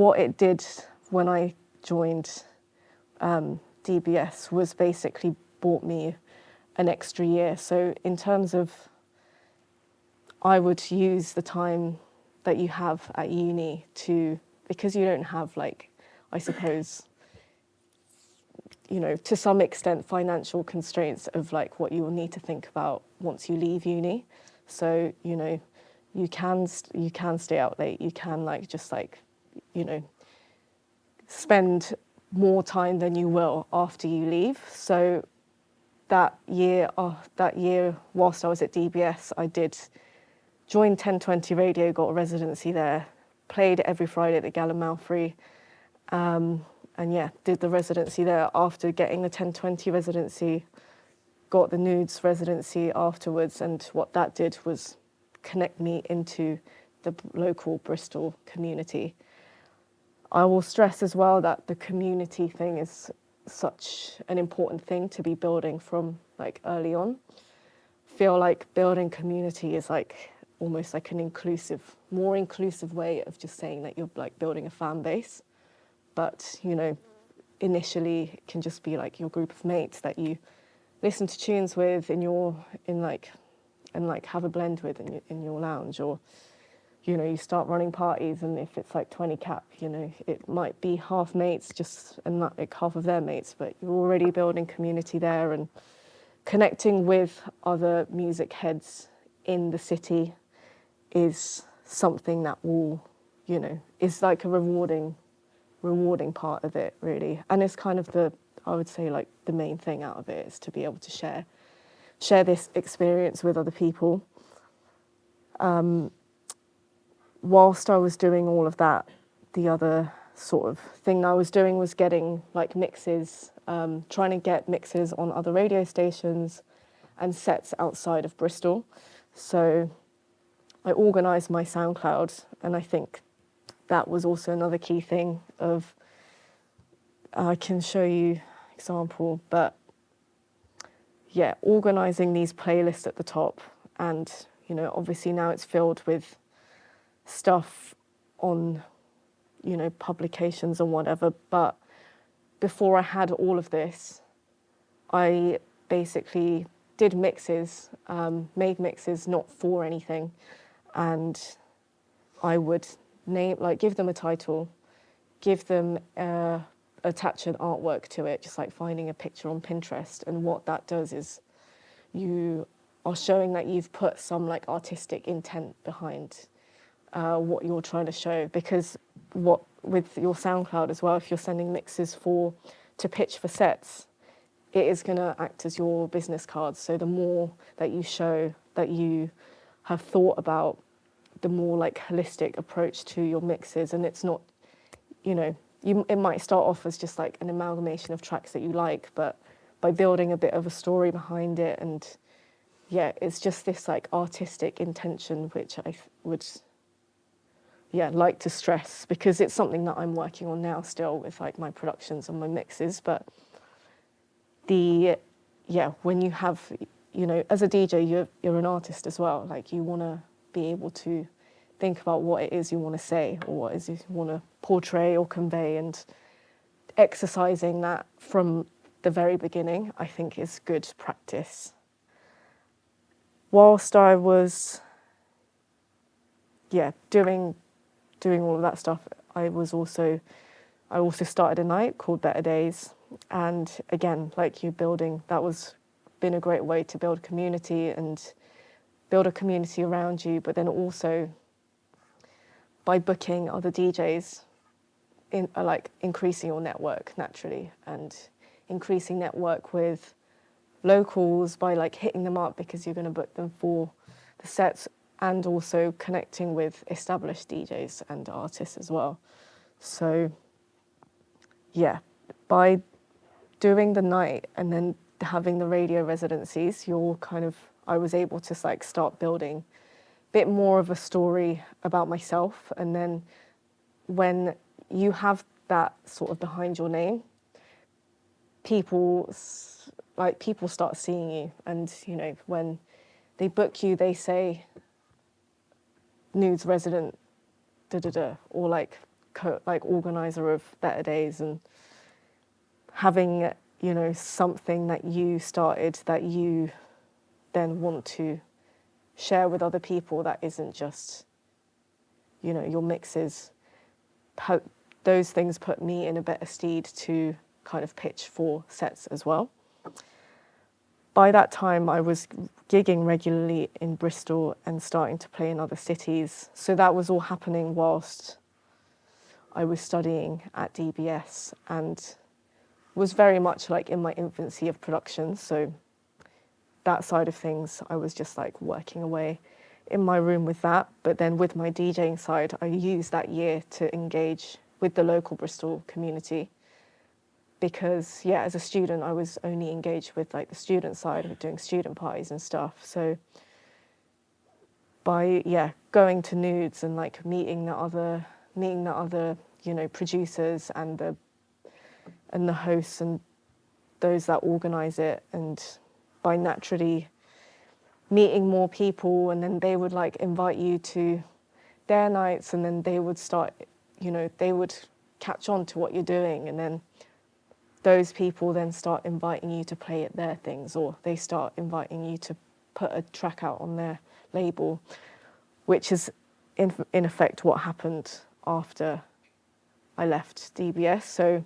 what it did when I joined DBS was basically bought me an extra year. So in terms of, I would use the time that you have at uni to, because you don't have like, I suppose, you know, to some extent financial constraints of like what you will need to think about once you leave uni. So, you know, you can stay out late, you can like just like, you know, spend more time than you will after you leave. So that year whilst I was at DBS, I did join 1020 Radio, got a residency there, played every Friday at the Gallimalfrey, and yeah, did the residency there. After getting the 1020 residency, got the Nudes residency afterwards, and what that did was connect me into the local Bristol community. I will stress as well that the community thing is such an important thing to be building from like early on. Feel like building community is like almost like an more inclusive way of just saying that you're like building a fan base. But, you know, initially it can just be like your group of mates that you listen to tunes with and have a blend with in your lounge, or, you know, you start running parties, and if it's like 20 cap, you know, it might be half mates and not like half of their mates, but you're already building community there and connecting with other music heads in the city is something that will, you know, is like a rewarding part of it, really. And it's kind of I would say like the main thing out of it is to be able to share this experience with other people. Whilst I was doing all of that, the other sort of thing I was doing was getting like mixes, trying to get mixes on other radio stations and sets outside of Bristol. So I organised my SoundCloud, and I think that was also another key thing of, I can show you example, but yeah, organising these playlists at the top, and, you know, obviously now it's filled with stuff on, you know, publications and whatever, but before I had all of this, I basically did mixes, made mixes not for anything, and I would give them a title, give them, attach an artwork to it, just like finding a picture on Pinterest, and what that does is you are showing that you've put some like artistic intent behind what you're trying to show, because with your SoundCloud as well, if you're sending mixes to pitch for sets, it is going to act as your business cards. So the more that you show that you have thought about, the more like holistic approach to your mixes, and it's not, you know, it might start off as just like an amalgamation of tracks that you like, but by building a bit of a story behind it, and yeah, it's just this like artistic intention, which I would like to stress, because it's something that I'm working on now still with like my productions and my mixes. But when you have, you know, as a DJ, you're an artist as well. Like, you want to be able to think about what it is you want to say, or what it is you want to portray or convey, and exercising that from the very beginning, I think, is good practice. Whilst I was doing all of that stuff, I also started a night called Better Days, and again, like, that was been a great way to build community and build a community around you, but then also by booking other DJs, increasing your network naturally, and increasing network with locals by like hitting them up because you're going to book them for the sets, and also connecting with established DJs and artists as well. So yeah, by doing the night and then having the radio residencies, I was able to like start building a bit more of a story about myself. And then when you have that sort of behind your name, people start seeing you, and you know, when they book you, they say Nudes resident, or like like organizer of Better Days, and having, you know, something that you started that you then want to share with other people that isn't just, you know, your mixes. Those things put me in a better stead to kind of pitch for sets as well. By that time, I was gigging regularly in Bristol and starting to play in other cities. So that was all happening whilst I was studying at DBS, and was very much like in my infancy of production. So that side of things, I was just like working away in my room with that. But then with my DJing side, I used that year to engage with the local Bristol community. Because, yeah, as a student, I was only engaged with like the student side of doing student parties and stuff. So by, yeah, going to Nudes and like meeting the other, you know, producers and the hosts and those that organize it, and by naturally meeting more people, and then they would like invite you to their nights, and then they would start, you know, they would catch on to what you're doing, and then those people then start inviting you to play at their things, or they start inviting you to put a track out on their label, which is in effect what happened after I left DBS. So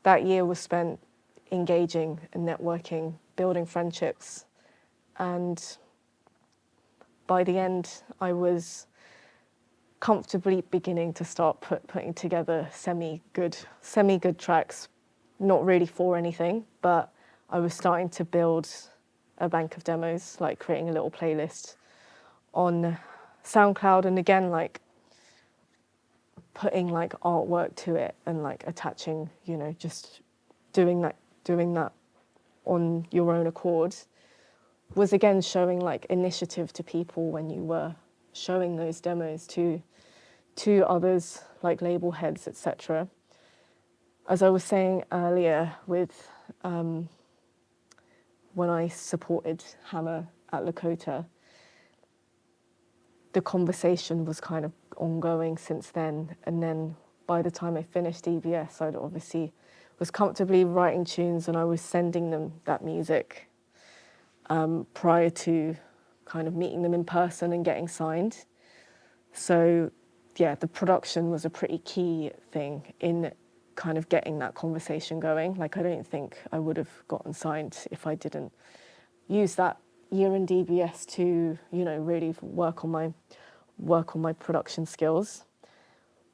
that year was spent engaging and networking, building friendships, and by the end I was comfortably beginning to start putting together semi-good tracks. Not really for anything, but I was starting to build a bank of demos, like creating a little playlist on SoundCloud, and again, like putting like artwork to it and like attaching, you know, just doing that on your own accord was again showing like initiative to people when you were showing those demos to others, like label heads, etc. As I was saying earlier, with when I supported Hammer at Lakota, the conversation was kind of ongoing since then. And then by the time I finished DBS, I'd obviously was comfortably writing tunes, and I was sending them that music prior to kind of meeting them in person and getting signed. So yeah, the production was a pretty key thing in kind of getting that conversation going. Like, I don't think I would have gotten signed if I didn't use that year in DBS to, you know, really work on my production skills.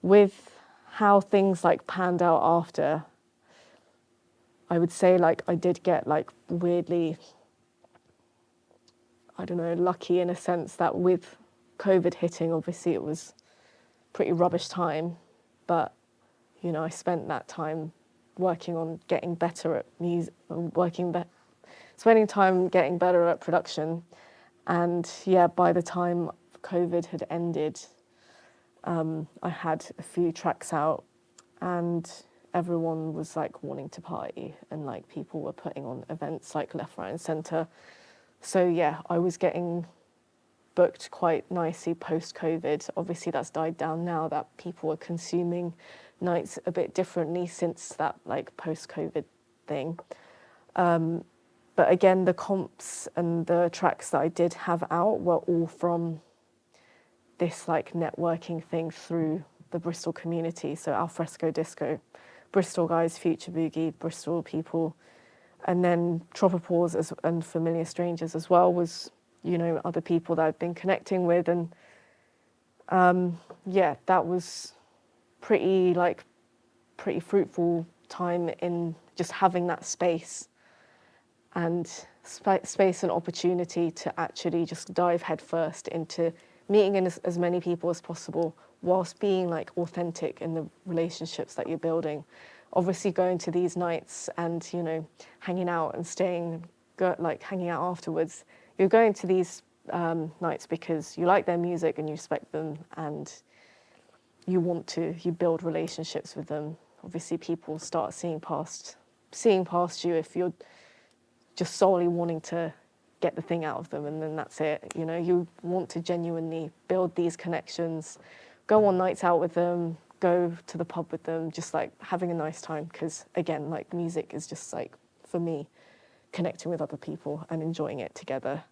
With how things like panned out after, I would say like I did get like weirdly, I don't know, lucky in a sense that with COVID hitting, obviously it was pretty rubbish time, but you know, I spent that time working on getting better at music, spending time getting better at production. And yeah, by the time COVID had ended, I had a few tracks out, and everyone was like wanting to party, and like people were putting on events like left, right, and centre. So yeah, I was getting booked quite nicely post-COVID. Obviously that's died down now, that people are consuming nights a bit differently since that like post-COVID thing. But again, the comps and the tracks that I did have out were all from this like networking thing through the Bristol community. So Alfresco Disco, Bristol guys, Future Boogie, Bristol people, and then Tropopause and Familiar Strangers as well was, you know, other people that I've been connecting with. And yeah, that was pretty fruitful time in just having that space and space and opportunity to actually just dive headfirst into meeting as many people as possible whilst being like authentic in the relationships that you're building. Obviously going to these nights and, you know, hanging out and hanging out afterwards. You're going to these nights because you like their music and you respect them, and you build relationships with them. Obviously people start seeing past you if you're just solely wanting to get the thing out of them, and then that's it. You know, you want to genuinely build these connections, go on nights out with them, go to the pub with them, just like having a nice time. Because again, like music is just like, for me, connecting with other people and enjoying it together.